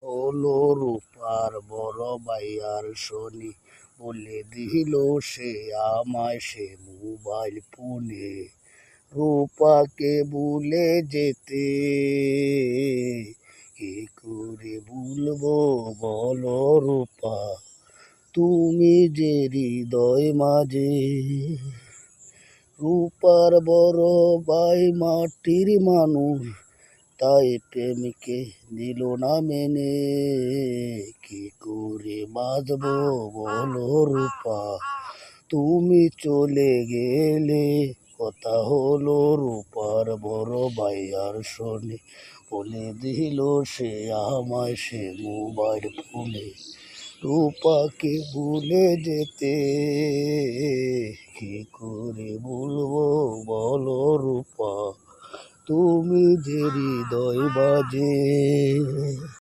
হলো রূপার বড় ভাইয়ার শনি, বলে দিল সে আমায় সে মোবাইল ফোনে। রূপাকে ভুলে যেতে কি করে ভুলবো বলো রূপা, তুমি যে হৃদয় মাঝে। রূপার বড় ভাই মাটির মানুষ, তাই প্রেমকে দিল না মেনে। কি করে বাঁচবো বলো রূপা, তুমি চলে গেলে। কথা হলো রূপার বড় ভাইয়ার শোনে, বলে দিল সে আমায় সে মোবাইল ফোনে। রূপাকে ভুলে যেতে কি করে ভুলবো বলো রূপা, তুমি যে হৃদয় বাজে।